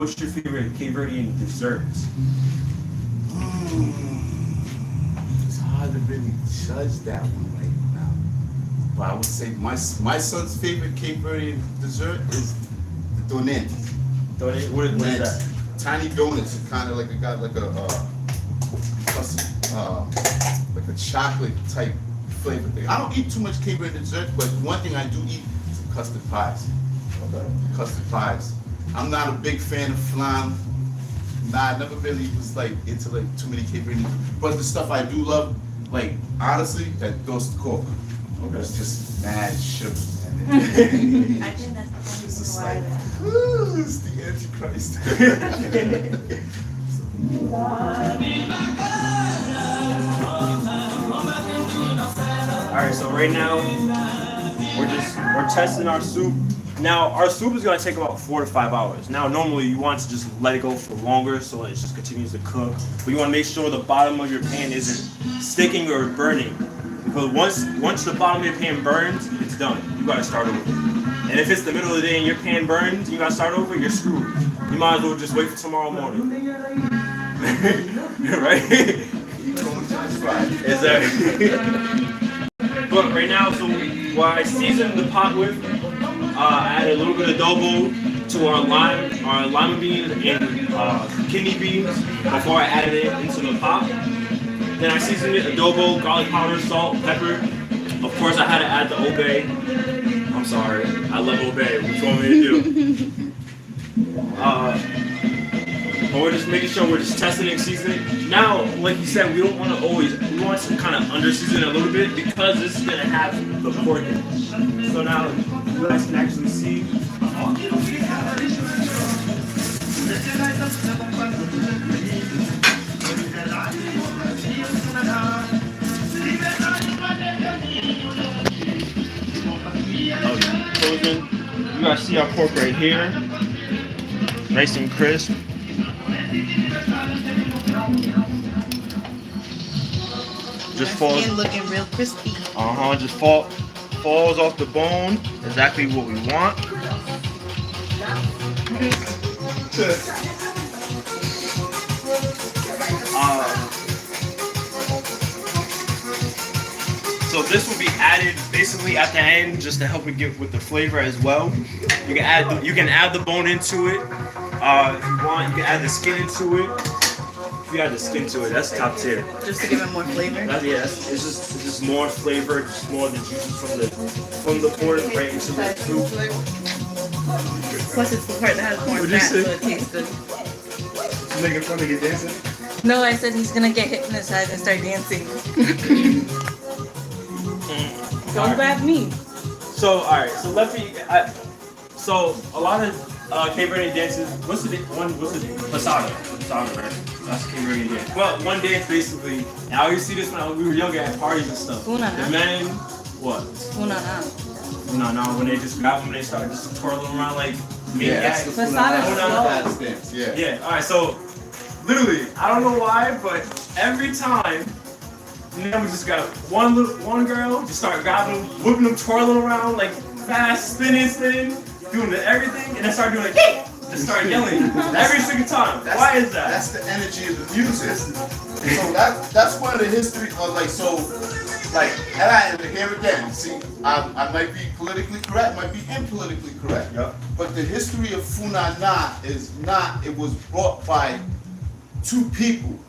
what's your favorite Cape Verdean desserts? It's hard to really judge that one right now. But I would say my son's favorite Cape Verdean dessert is the donen. What is that? Tiny donuts. It's kind of like it got like a chocolate type flavor thing. I don't eat too much Cape Verdean dessert, but one thing I do eat is custard pies. Okay. Custard pies. I'm not a big fan of flan. Nah, I never really was like into like too many Cape Verdean. But the stuff I do love, like honestly, that goes to coke. Okay. It's just mad sugar. I think that's the It's only like, reason ooh, it's the Antichrist. All right, so right now we're testing our soup. Now our soup is gonna take about 4 to 5 hours. Now normally you want to just let it go for longer so it just continues to cook, but you want to make sure the bottom of your pan isn't sticking or burning, because once the bottom of your pan burns, it's done. You gotta start over. And if it's the middle of the day and your pan burns, you gotta start over, you're screwed. You might as well just wait for tomorrow morning. Right? Exactly. But right now, so what I seasoned the pot with, I added a little bit of adobo to our lima beans and kidney beans before I added it into the pot. Then I seasoned it adobo, garlic powder, salt, pepper. Of course, I had to add the obey. I'm sorry, I love obey. What you want me to do? But we're just making sure we're just testing and seasoning. Now, like you said, we don't want to always, we want to kind of under season it a little bit because this is going to have the pork in it. So now you guys can actually see. You guys see our pork right here. Nice and crisp. Just falls. looking real crispy. Just falls off the bone. Exactly what we want. So this will be added basically at the end just to help it get with the flavor as well. You can add the bone into it. If you want, you can add the skin into it. If you add the skin to it, that's top tier. Just to give it more flavor? Yes, it's just more flavor, just more of the juices from the pork right into the soup. Plus it's the part that has more fat, so it tastes good. You making fun of your dancing? No, I said he's gonna get hypnotized and start dancing. Don't grab me. So, alright, so Lefty, so a lot of Cape Verdean dances, what's the Pasada, right? That's Cape Verdean dance. Well, one dance basically, and I always see this when we were younger at parties and stuff. The men, what? When they just grab them and they start just twirling around like maniacs. Pasada dance. Yeah. Yeah, alright, so literally, I don't know why, but every time, then we just got one girl, just start grabbing them, whipping them, twirling around like fast, spinning, doing everything, and then start doing like, hey! Just start yelling every single time. Why is that? That's the energy of the music. So that's one of the history of and here again, see, I might be politically correct, might be impolitically correct. Yep. But the history of Funana is not, it was brought by two people.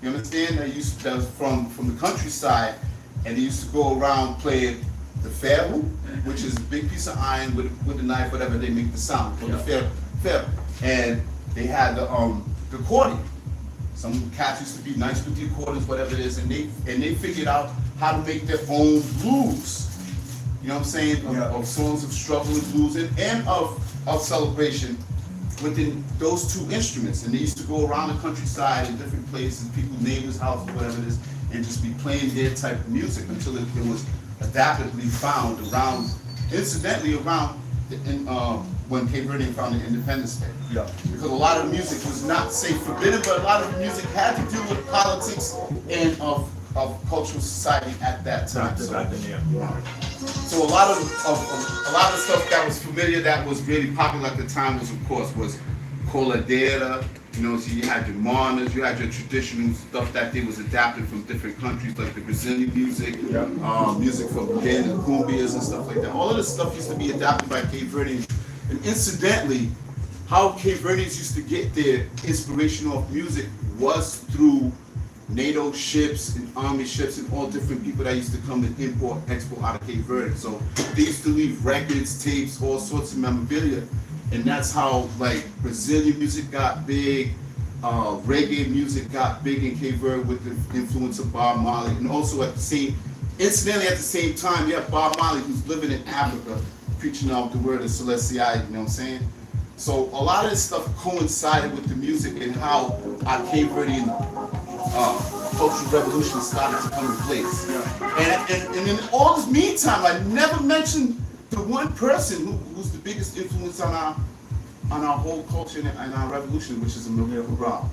You understand? That was from the countryside, and they used to go around playing the feru, which is a big piece of iron with a knife, whatever, they make the sound. The feru. And they had the accordion. Some cats used to be nice with the accordions, whatever it is, and they figured out how to make their own blues. You know what I'm saying? Of songs of struggle and blues and of celebration within those two instruments. And they used to go around the countryside in different places, people's neighbors' houses, whatever it is, and just be playing their type of music until it was adaptively found around, incidentally around when Cape Verdean found the Independence Day. Yeah. Because a lot of the music was not, say, forbidden, but a lot of the music had to do with politics and of cultural society at that time. So a lot of stuff that was familiar, that was really popular at the time was coladera. You know, so you had your manas, you had your traditional stuff that they was adapted from different countries, like the Brazilian music, music from the cumbias and stuff like that. All of this stuff used to be adapted by Cape Verdeans. And incidentally, how Cape Verdeans used to get their inspiration off music was through NATO ships and army ships and all different people that used to come and import, export out of Cape Verde. So they used to leave records, tapes, all sorts of memorabilia. And that's how like Brazilian music got big, reggae music got big in Cape Verde with the influence of Bob Marley. And also incidentally at the same time, you have Bob Marley who's living in Africa, preaching out the word of Celestii, you know what I'm saying? So a lot of this stuff coincided with the music and how our Cape Verdean cultural revolution started to come in place. And in all this meantime, I never mentioned the one person who's the biggest influence on our whole culture and our revolution, which is Amelia Cabral.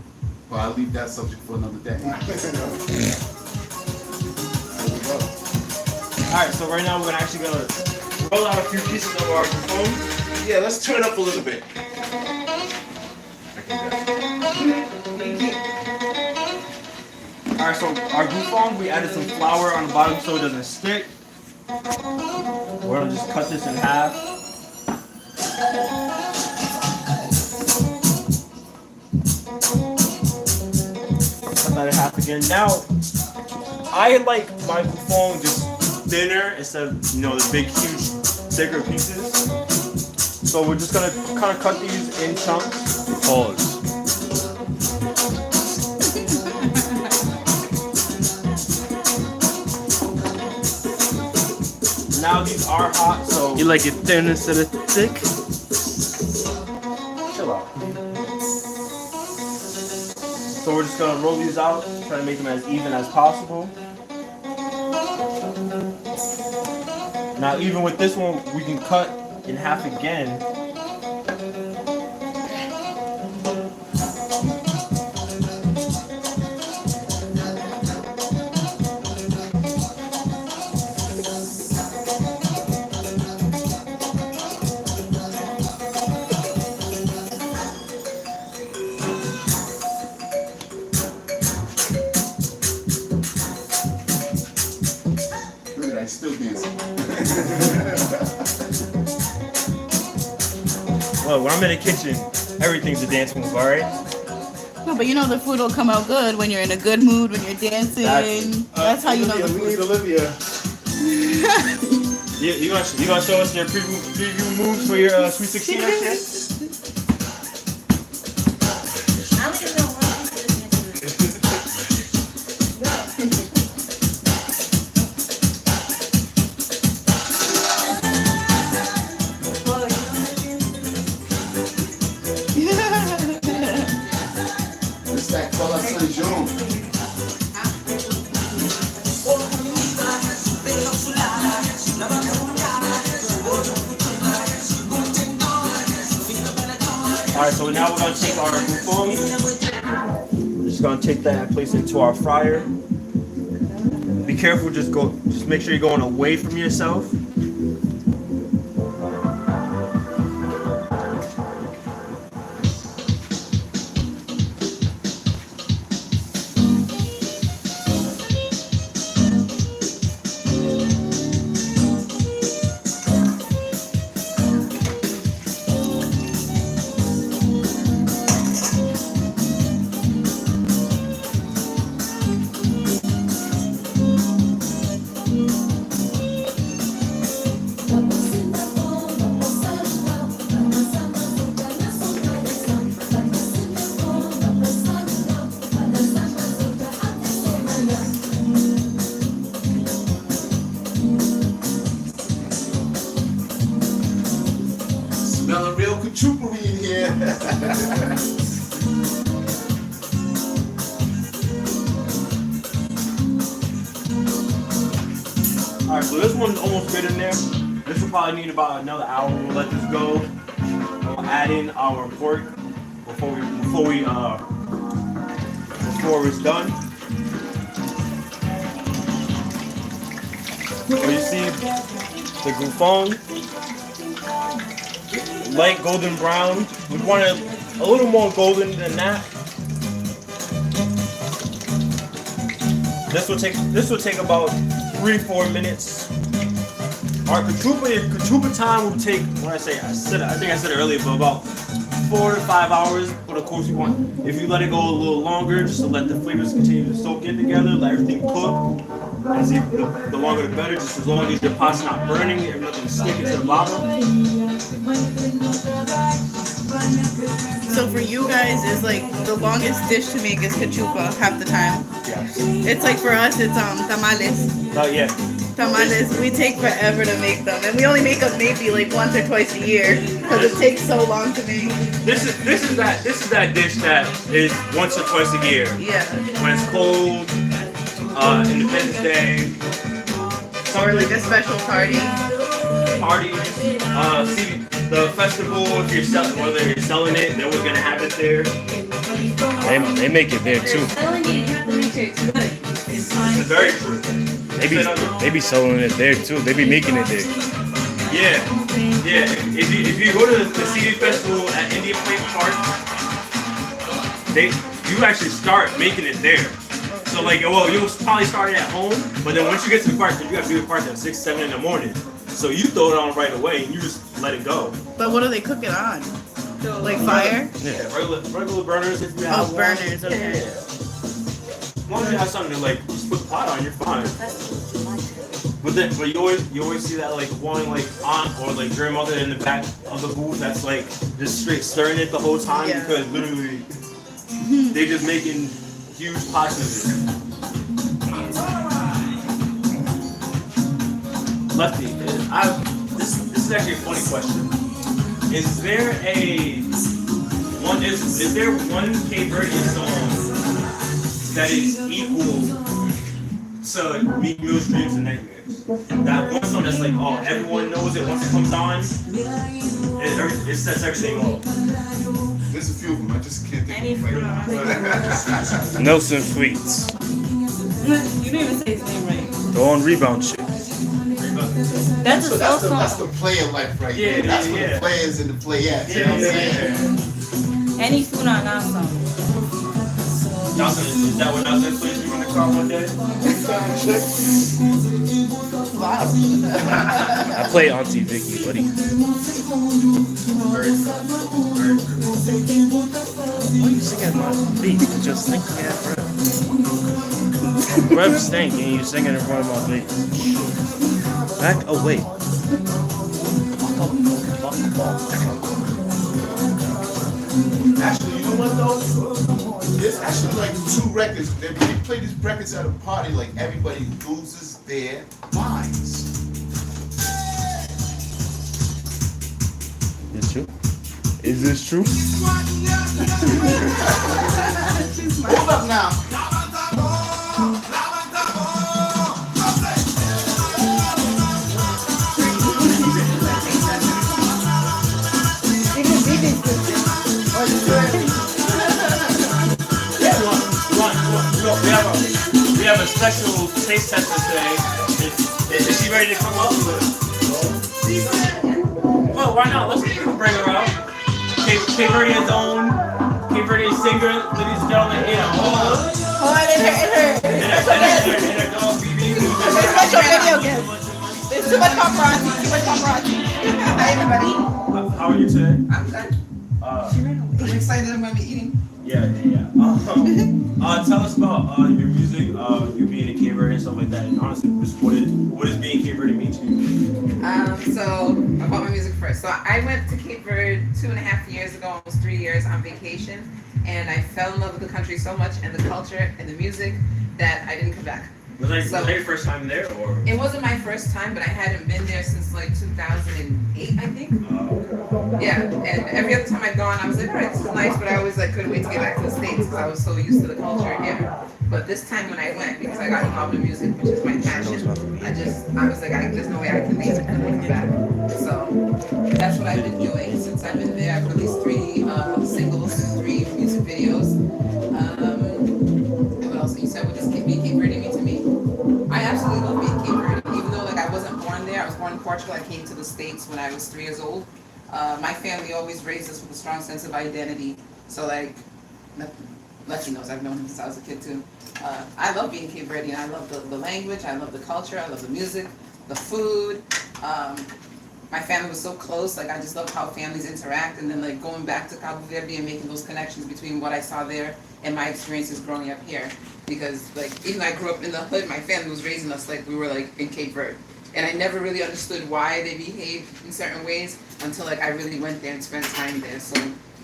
But I'll leave that subject for another day. Alright, so right now we're actually gonna roll out a few pieces of our phone. Yeah, let's turn it up a little bit. Alright, so our Gufong, we added some flour on the bottom so it doesn't stick. We're gonna just cut this in half. Cut that in half again. Now, I like my Gufong just thinner instead of, the big, huge, thicker pieces. So we're just gonna kind of cut these in chunks. Pause. Now these are hot, so You like it thin instead of thick? chill out. So we're just gonna roll these out, try to make them as even as possible. Now even with this one, we can cut in half again. Still dancing. Well, when I'm in the kitchen, everything's a dance move, alright? No, but the food will come out good when you're in a good mood, when you're dancing. That's how you know the food. Olivia. You gonna show us your preview moves for your Sweet 16 next year? It's that color Saint Jean. Alright, so now we're gonna take our Gufong. We're just gonna take that and place it into our fryer. Be careful, just make sure you're going away from yourself. Smelling real Cachupa in here. Alright, so this one's almost good in there. This will probably need about another hour. We'll let this go. We'll add in our pork before it's done. So you see the Gufong, light golden brown. We want to a little more golden than that. This will take about 3-4 minutes. Our Cachupa time will take, I think I said it earlier, but about 4 to 5 hours. But of course, if you let it go a little longer, just to let the flavors continue to soak in together, let everything cook. And see, the longer the better. Just as long as your pot's not burning, if nothing's sticking to the bottom. So for you guys, it's like the longest dish to make is cachupa half the time. Yes. It's like for us, it's tamales. Oh yeah. Tamales, we take forever to make them, and we only make them maybe like once or twice a year because it takes so long to make. This is that dish that is once or twice a year. Yeah. When it's cold, Independence Day, Or like a special party. parties, see the festival. If you're selling, whether you're selling it, then we're gonna have it there. They make it there too. Telling you, you have to make sure it's good. It's very true. They be selling it there too. They be making it there. Yeah. If you go to the CD festival at Indian Place Park, you actually start making it there. So like, well, you'll probably start it at home, but then once you get to the park, you got to do the park at 6, 7 in the morning. So you throw it on right away and you just let it go. But what do they cook it on? Like fire? Yeah, regular burners if you have Oh, one. burners, okay. Yeah. As long as you have something to like, just put the pot on, you're fine. But you always see that like one like aunt or like grandmother in the back of the booth that's like just straight stirring it the whole time because literally they just making huge pots of it. Lefty, this is actually a funny question. Is there one Cape Verdean song that is equal to Meek Mill's Dreams and Nightmares? That one song that's like, oh, everyone knows it once it comes on, it sets everything off. There's a few of them. I just can't think Any of fruit them. Nelson Sweets. You didn't even say his name right. The on rebound shit. That's So a that's soul the player life right Yeah, there. That's yeah, what yeah. the players and the playettes. You know what I'm saying? song. Any food on our song. Nelson, is that what Nelson plays you in the car one day? Wow. I play Auntie Vicky, buddy. Why you singing my beat? Just think, yeah, bro. Rev stink and you singing in front of my beat. Back away. Actually, you know what though? There's actually like 2 records. When you play these records at a party, like everybody loses their minds. Is true? Is this true? Hold up now. We have a special taste tester today. Is she ready to come up? Oh, why not? Let's bring her out. Cape Verdean's own, Cape Verdean singer, ladies and gentlemen, in her dog, BB. Special video gift. There's too much paparazzi. Hi, everybody. How are you today? I'm good. I'm excited I'm going to be eating. Yeah. Tell us about your music, you being in Cape Verde and stuff like that. And honestly, just what is being Cape Verde mean to you? So about my music first. So I went to Cape Verde 2.5 years ago, almost 3 years on vacation, and I fell in love with the country so much and the culture and the music that I didn't come back. Was that your first time there, or? It wasn't my first time, but I hadn't been there since like 2008, I think. Yeah, and every other time I'd gone, I was like, all right, this is nice, but I always like couldn't wait to get back to the States because I was so used to the culture here. But this time when I went, because I got involved in music, which is my passion, I was like, there's no way I can leave and come back. So that's what I've been doing since I've been there. I've released 3 singles, 3 music videos. And what else? You said what does Cape Verde mean to me? I absolutely love being Cape Verde. Even though like I wasn't born there, I was born in Portugal. I came to the States when I was 3 years old. My family always raised us with a strong sense of identity So like, Lefty knows I've known him since I was a kid too. I love being Cape Verdean. I love the language. I love the culture. I love the music, the food. My family was so close. Like I just love how families interact. And then like going back to Cabo Verde and making those connections between what I saw there and my experiences growing up here. Because like even though I grew up in the hood, my family was raising us like we were like in Cape Verde. And I never really understood why they behaved in certain ways until like I really went there and spent time there. So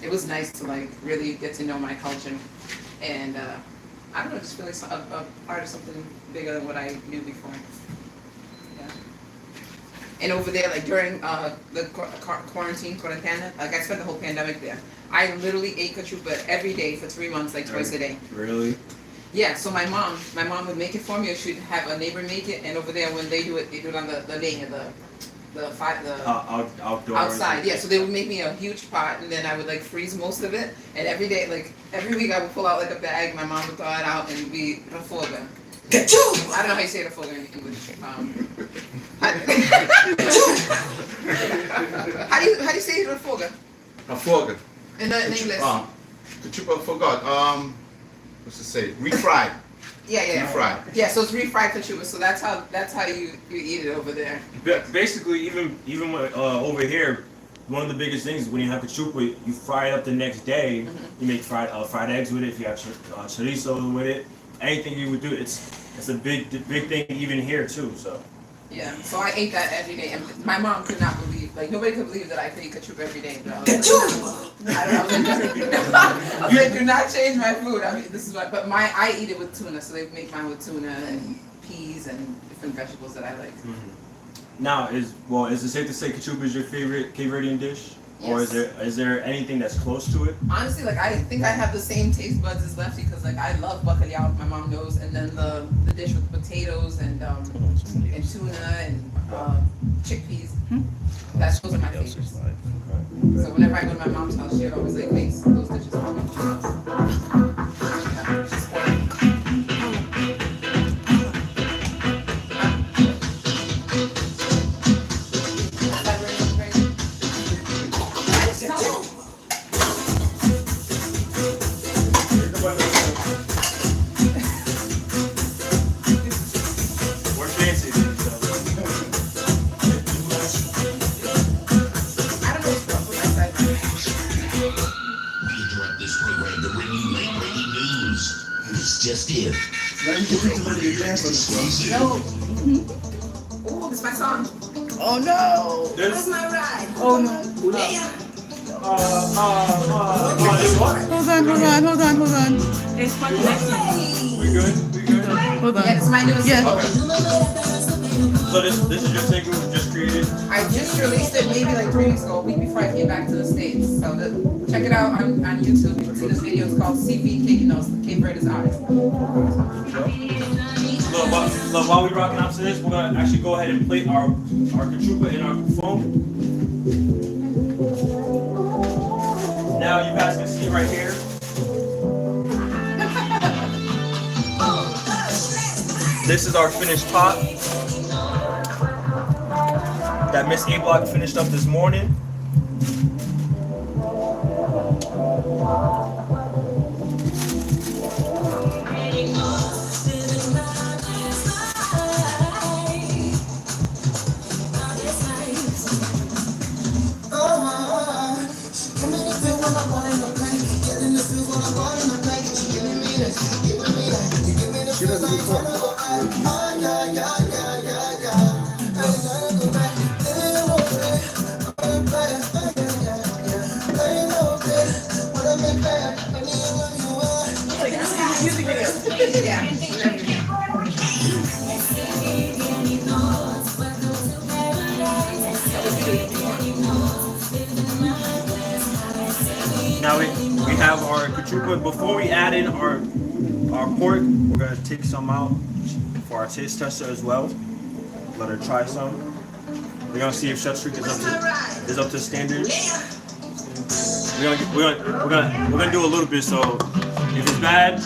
it was nice to like really get to know my culture. And I don't know, just feel like a part of something bigger than what I knew before. Yeah. And over there, like during the quarantine, like I spent the whole pandemic there. I literally ate cachupa every day for 3 months, like twice a day. Really? Yeah, so my mom would make it for me, or she'd have a neighbor make it, and over there when they do it on the lane, Outdoors. outside. Yeah, so they would make me a huge pot, and then I would like freeze most of it, and every day, like every week, I would pull out like a bag. My mom would thaw it out, and it'd be refoga. I don't know how you say refoga in English. How do you say refoga? Afoga. In English? Cachupa, forgot. What's it say? Refried. Yeah. Refried. Yeah, so it's refried cachupa. So that's how you eat it over there. Basically, even over here, one of the biggest things is when you have cachupa, you fry it up the next day. You make fried eggs with it. If you have chorizo with it, anything you would do, it's a big thing even here too. So. Yeah, so I ate that every day, and my mom could not believe, like nobody could believe that I could eat cachupa every day. But I was like, do not change my food. I mean, this is what, but I eat it with tuna, so they make mine with tuna and peas and different vegetables that I like. Now, is it safe to say cachupa is your favorite Cape Verdean dish? Yes. Or is there anything that's close to it? Honestly, like I think I have the same taste buds as Lefty, because like I love bacalhau, my mom knows, and then the dish with potatoes and tuna and chickpeas. Those are my favorites. So whenever I go to my mom's house, she always like makes those dishes for me. Yeah, she's spoiled. Just if. Now you can put the dance on the No. Oh, this is my song. Oh no! That's my ride. Oh no! Hold on. It's fun next time. We good? Hold on. Yeah, this is my newest single. So this is your single you just created? I just released it maybe like 3 weeks ago, a week before I came back to the States. So check it out on YouTube. You can see this video. It's called CVK, Cape Verde's Artist. Look, while we rocking out to this, we're gonna actually go ahead and play our Cachupa and our Gufong. Now you guys can see right here. This is our finished pot that Miss A-Block finished up this morning. Now we have our cachupa. Before we add in our pork, we're gonna take some out for our taste tester as well. Let her try some. We're gonna see if Chef Tarik is up to standard. We're gonna do a little bit. So if it's bad,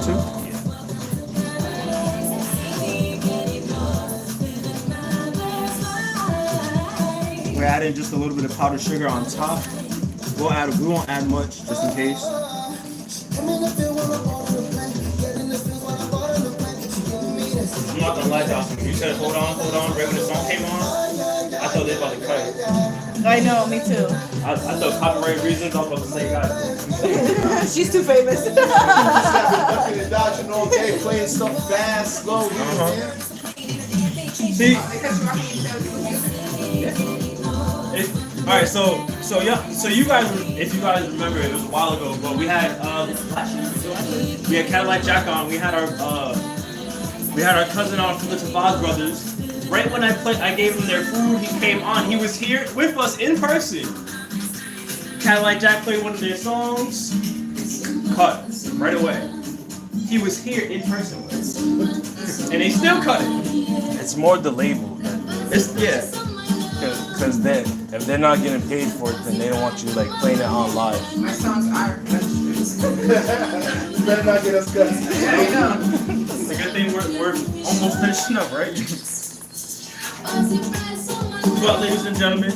too? We're adding just a little bit of powdered sugar on top. We won't add much, just in case. I'm not gonna lie, Dawson. You said hold on, right when the song came on, I thought they were about to cut it. I know, me too. I thought copyright reasons, I was about to say, guys. She's too famous. Ducking and dodging all day, playing stuff fast, slow. You know what I'm saying? See? Because All right, so you guys, if you guys remember, it was a while ago, but we had Cadillac Jack on. We had our cousin on from the Tavaz brothers. Right when I gave them their food, he came on. He was here with us in person. Cadillac Jack played one of their songs. Cut right away. He was here in person with us, and they still cut it. It's more the label. Yeah. Because then, if they're not getting paid for it, then they don't want you like playing it on live. my songs are registered. You better not get us cut. I know. It's a good thing we're almost finishing up, right? But ladies and gentlemen,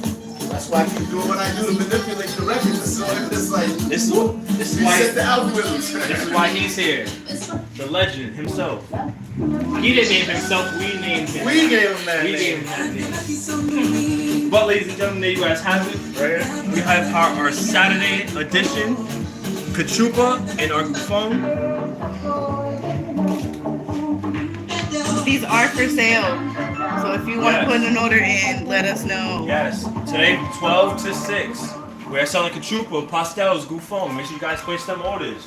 That's why I keep doing what I do to manipulate the records. So it's like, this is reset the algorithms. This is why he's here. The legend himself. He didn't name himself, we named him. We gave him that We name. gave him that name. But ladies and gentlemen, there you guys have it. Right? We have our Saturday edition, Cachupa and our Gufong. These are for sale. So if you want to put an order in, let us know. Yes. Today, 12 to 6. We're selling Cachupa, pastels, Gufong. Make sure you guys place them orders.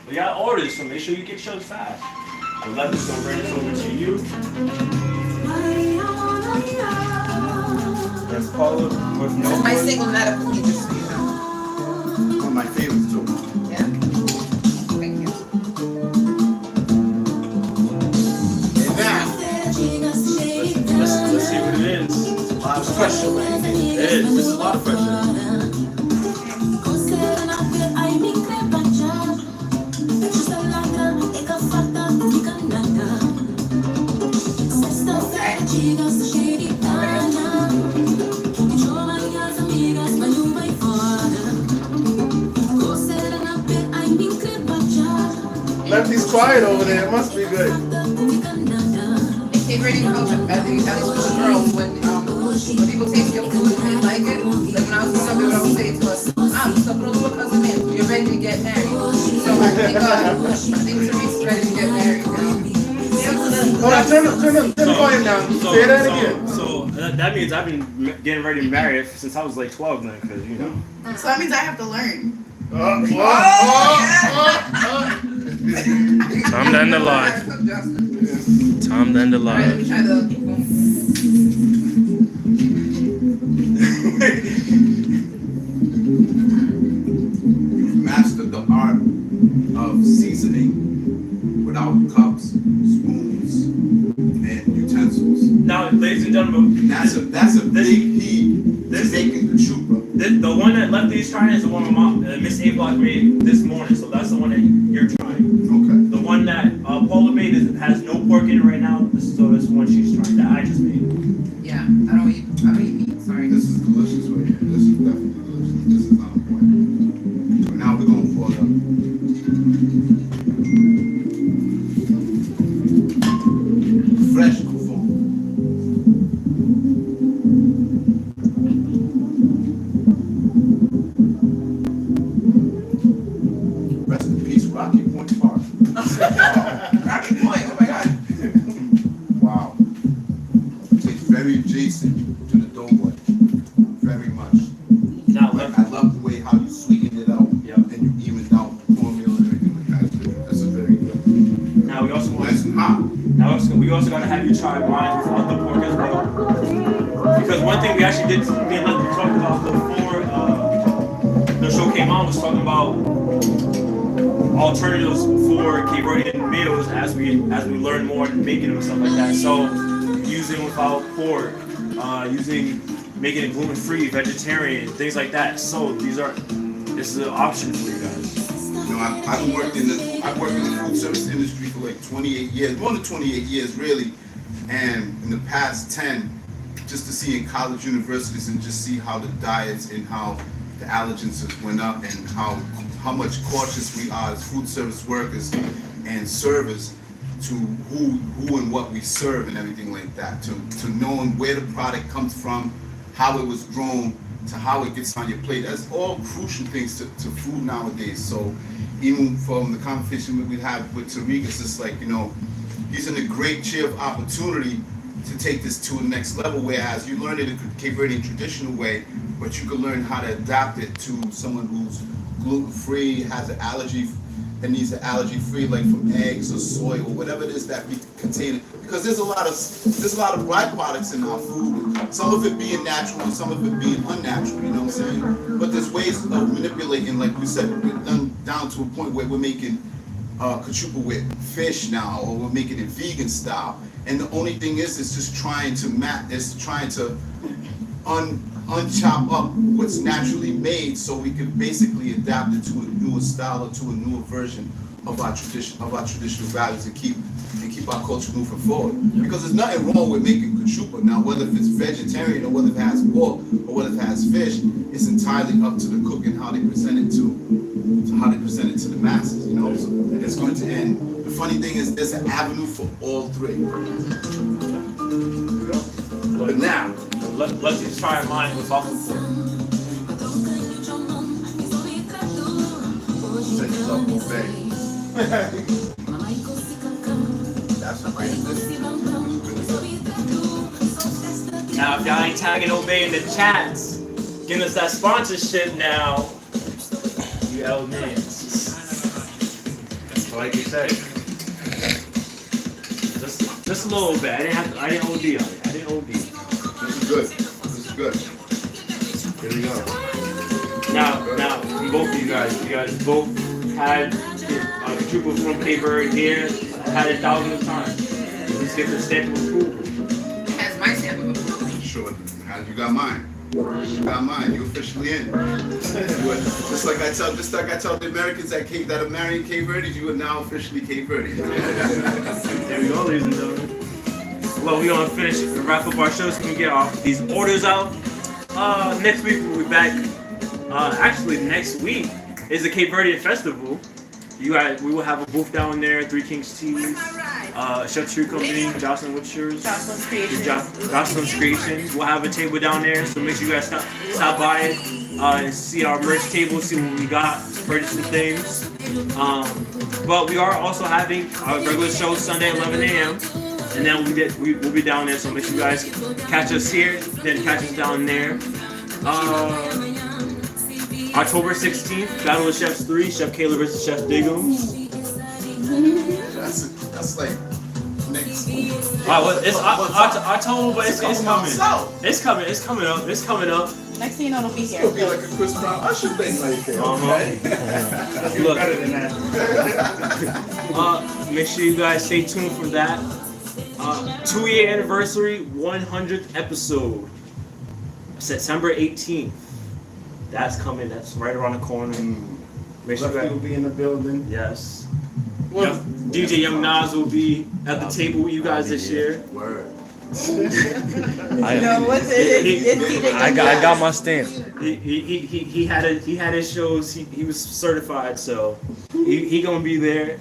We got orders, so make sure you get yours fast. The Lefty's gonna bring this over to you. Let's call it with no This is my voice. single, not a cookie, just so you know. One of my favorites too. Yeah. Thank you. And now, Let's see what it is. a lot of pressure right here. It is. This is a lot of pressure. Lefty's quiet over there. It must be good. It's a great culture, at least for the girls, when people taste your food and they like it. Like when I was growing up, they would always say to us, so cousin in, you're ready to get married. So I think Teresa's ready to get married. Hold on, turn the volume down. Say that again. So that means I've been getting ready to marry since I was like 12 then, because, you know. So that means I have to learn. Time to end the live. Time to end the Alright, let me live. try the Mastered the art of seasoning without cups, spoons, and utensils. Now, ladies and gentlemen, That's a big key to making the chupa. the one that Lefty's trying is the one my mom, Miss A Block made this morning, so that's the one that you're trying. Okay. The one that Paula made has no pork in it right now, so that's the one she's trying, that I just made. yeah, I don't eat meat, sorry. This is delicious right here. This is definitely delicious. This is on point. So now we're going for the fresh Gufong. Rest in peace, Rocky Point Park. Rocky Point, oh my god. Wow. Tastes very adjacent to the Doughboy. Very much. Now, Like, I love the way how you sweeten it out. Yep. And you even out the formula and everything like that. This is very good. now we also want Nice and hot. we also gotta have you try mine without the pork as well. Because one thing we actually did, me and Lefty talked about before the show came on, was talking about alternatives for Cape Verdean meals as we learn more and making them and stuff like that. So using without pork, making it gluten-free, vegetarian, things like that. So this is an option for you guys. know, I've worked in the food service industry for like 28 years, more than 28 years really, and in the past 10, just to see in college universities and just see how the diets and how the allergens have went up and how much cautious we are as food service workers and servers to who and what we serve and everything like that, to knowing where the product comes from, how it was grown, to how it gets on your plate. That's all crucial things to food nowadays. So even from the conversation we had with Tarik, it's just like, you know, he's in a great chair of opportunity to take this to a next level, whereas you learn it in a Cape Verdean traditional way, but you can learn how to adapt it to someone who's gluten-free, has an allergy, and needs an allergy-free, like from eggs or soy or whatever it is that we contain. Because there's a lot of byproducts in our food. Some of it being natural and some of it being unnatural. You know what I'm saying? But there's ways of manipulating, like we said, down to a point where we're making cachupa with fish now, or we're making it vegan style. And the only thing is just trying to unchop up what's naturally made, so we can basically adapt it to a newer style or to a newer version of our traditional values and keep our culture moving forward. Because there's nothing wrong with making cachupa. Now, whether if it's vegetarian or whether it has pork or whether it has fish, it's entirely up to the cook and how they present it to the masses. You know, so it's going to end. The funny thing is, there's an avenue for all three. But now, let's just try mine with buffalo pork. Now, if y'all ain't tagging Obey in the chats, giving us that sponsorship now, you elements. Like you said, just a little bit. I didn't OD on it. I didn't OD. This is good. This is good. Here we go. Now, both of you guys both had cachupa from Cape Verde here, had it thousands of times. Let's get the stamp of approval. It has my stamp of approval. Sure. You got mine. You got mine. You officially in. Just like I tell the Americans that are marrying Cape Verde, you are now officially Cape Verde. There we go, ladies and gentlemen. Well, we're gonna finish and wrap up our show so we can get these orders out. Next week we'll be back. Actually, next week is the Cape Verdean Festival. We will have a booth down there, Three Kings Teas, Chef Tarik Company, Jocelyn Witchers, Jocelyn's Creations. Jocelyn's Creations. We'll have a table down there, so make sure you guys stop by it and see our merch table, see what we got, purchase some things. But we are also having our regular show Sunday 11 a.m. And then we'll be down there, so make sure you guys catch us here, then catch us down there. October 16th, Battle of Chefs 3, Chef Kayla versus Chef Diggums. That's like next. It's October, but it's coming. It's coming up. Next thing you know, it'll be here. It'll be like a Chris Brown Usher thing right there. Look, Better than that. make sure you guys stay tuned for that. 2-year anniversary, 100th episode, September 18th. That's coming. That's right around the corner. Make sure Lefty will be in the building. Yes. DJ Young Nas will be at the table with you guys this year. Word. I got my stamp. He had his shows. He was certified, so he gonna be there.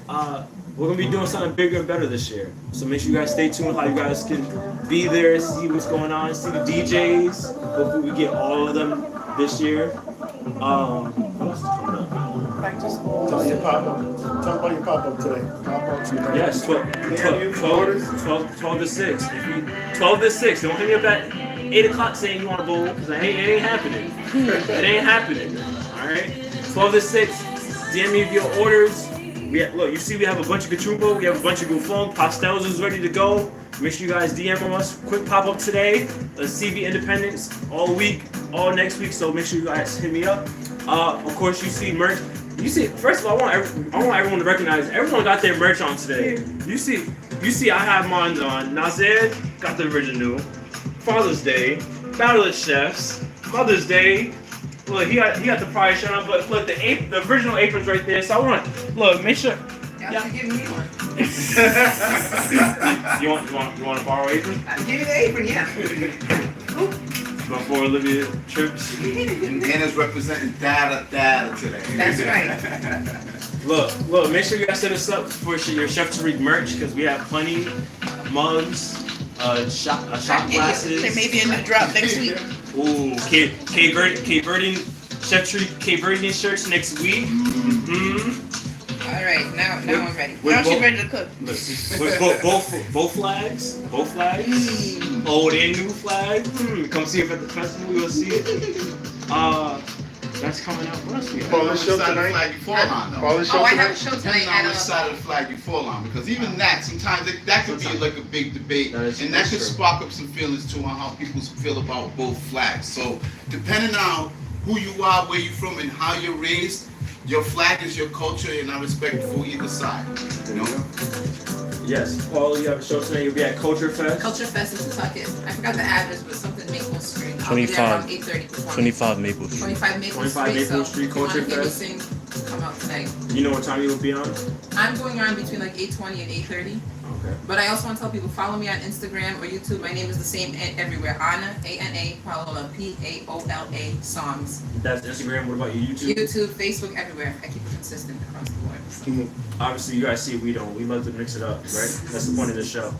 We're gonna be doing something bigger and better this year. So make sure you guys stay tuned. How you guys can be there, see what's going on, see the DJs. Hopefully we get all of them this year. What else is coming up? Back to school. Tell your pop-up. Talk about your pop-up today. Pop-up today. Yes, 12 to 6. 12 to 6. Don't hit me up at 8 o'clock saying you want to bowl, because it ain't happening. It ain't happening. All right? 12 to 6. DM me your orders. Look, you see we have a bunch of Cachupa, we have a bunch of Gufong, pastels is ready to go. Make sure you guys DM us. Quick pop-up today. CV Independence all week, all next week, so make sure you guys hit me up. Of course, you see merch. You see, first of all, I want everyone to recognize everyone got their merch on today. You see, I have mine on. Nazir got the original. Father's Day, Battle of Chefs, Mother's Day, Look, he got the prize shirt on, but look, the original apron's right there. So I want look, make sure. Y'all should give me one. you want to borrow apron? Give me the apron, yeah. Before Olivia trips. And Anna's representing data today. That's right. Look, make sure you guys set us up for your Chef Tarik merch because we have plenty mugs, shot glasses. There may be a new drop next week. Ooh, Cape Verdean Chef Tarik Cape Verdean shirts next week. Mm-hmm. All right, now I'm ready. Now she's ready to cook. With both flags, old and new flag. Come see it at the festival. We'll see it. That's coming out. What else we have? Call the show tonight. I have a show tonight Depending on at which side of the flag you fall on, because even that sometimes that could be like a big debate, That and that could true. spark up some feelings too on how people feel about both flags. So depending on who you are, where you're from, and how you're raised, your flag is your culture, and I respect for either side. You know. Yes, Paul, you have a show tonight. You'll be at Culture Fest. Culture Fest in Pawtucket. I forgot the address, but something Maple Street. I'll be there 25. around 8:30 performing. 25 Maple Street. 25 Maple 25 Street. Maple Street, So if you Culture want to hear me Fest. sing, come out tonight. You know what time you will be on? I'm going on between like 8:20 and 8:30. Okay. But I also want to tell people, follow me on Instagram or YouTube. My name is the same everywhere. Anna, A-N-A, Paola, P-A-O-L-A, songs. That's Instagram. What about your YouTube? YouTube, Facebook, everywhere. I keep it consistent across the board. So. Obviously, you guys see we don't. We love to mix it up, right? That's the point of the show.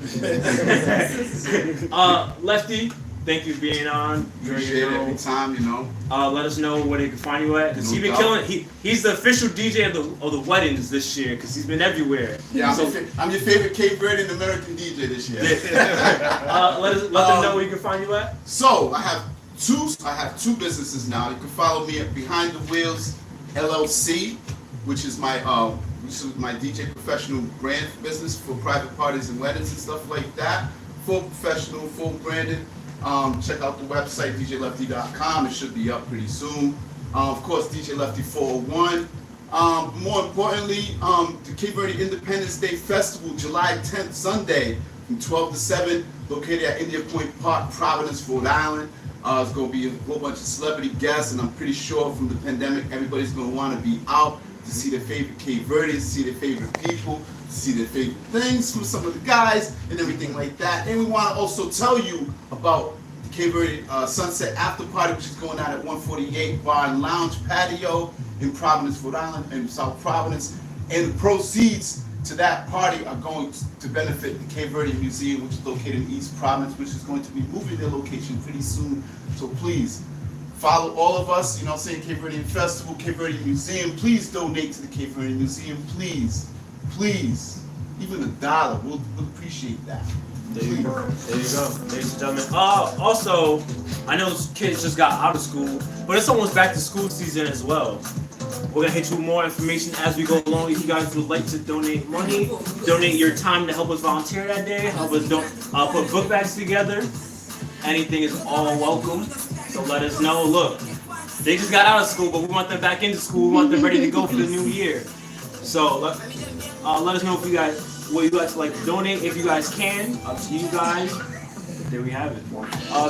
Lefty, thank you for being on. Appreciate it every time, you know. Let us know where they can find you at, because No he's been doubt. killing. He's the official DJ of the weddings this year, because he's been everywhere. Yeah, So, I'm your favorite Cape Verdean American DJ this year. let them know where you can find you at. So I have two businesses now. You can follow me at Behind the Wheels LLC, which is my DJ professional brand business for private parties and weddings and stuff like that. Full professional, full branded. Check out the website djlefty.com. It should be up pretty soon. Of course, DJ Lefty 401. More importantly, the Cape Verde Independence Day Festival, July 10th, Sunday, from 12 to 7, located at India Point Park, Providence, Rhode Island. It's going to be a whole bunch of celebrity guests, and I'm pretty sure from the pandemic, everybody's going to want to be out to see their favorite Cape Verdeans, to see their favorite people, to see their favorite things from some of the guys, and everything like that. And we want to also tell you about the Cape Verde Sunset After Party, which is going on at 148 Bar and Lounge Patio in Providence, Rhode Island, and South Providence. And the proceeds to that party are going to benefit the Cape Verde Museum, which is located in East Providence, which is going to be moving their location pretty soon. So please, follow all of us, you know what I'm saying, Cape Verdean Festival, Cape Verde Museum. Please donate to the Cape Verde Museum, please. Please. Even $1, we'll appreciate that. There you go. There you go, ladies and gentlemen. Also, I know kids just got out of school, but it's almost back to school season as well. We're gonna hit you with more information as we go along. If you guys would like to donate money, donate your time to help us volunteer that day, help us put book bags together. Anything is all welcome. So let us know. Look, they just got out of school, but we want them back into school. We want them ready to go for the new year. So let us know if you guys would you guys like to donate. If you guys can, up to you guys. There we have it.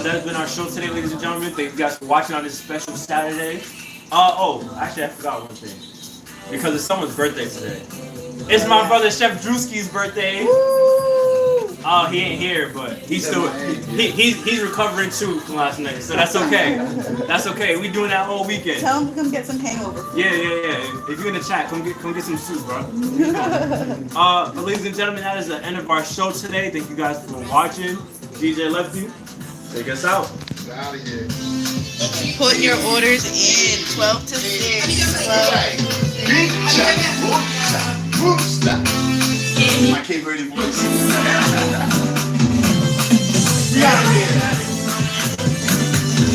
That's been our show today, ladies and gentlemen. Thank you guys for watching on this special Saturday. Actually, I forgot one thing. Because it's someone's birthday today. It's my brother Chef Drewski's birthday. Oh, he ain't here, but he's still he's recovering too from last night, so that's okay. That's okay. We doing that all weekend. Tell him to come get some hangover. Yeah. If you're in the chat, come get some soup, bro. Ladies and gentlemen, that is the end of our show today. Thank you guys for watching. DJ Lefty, take us out. Get out of here. Put your orders in 12 to 6. Big chop, my Cape Verde voice.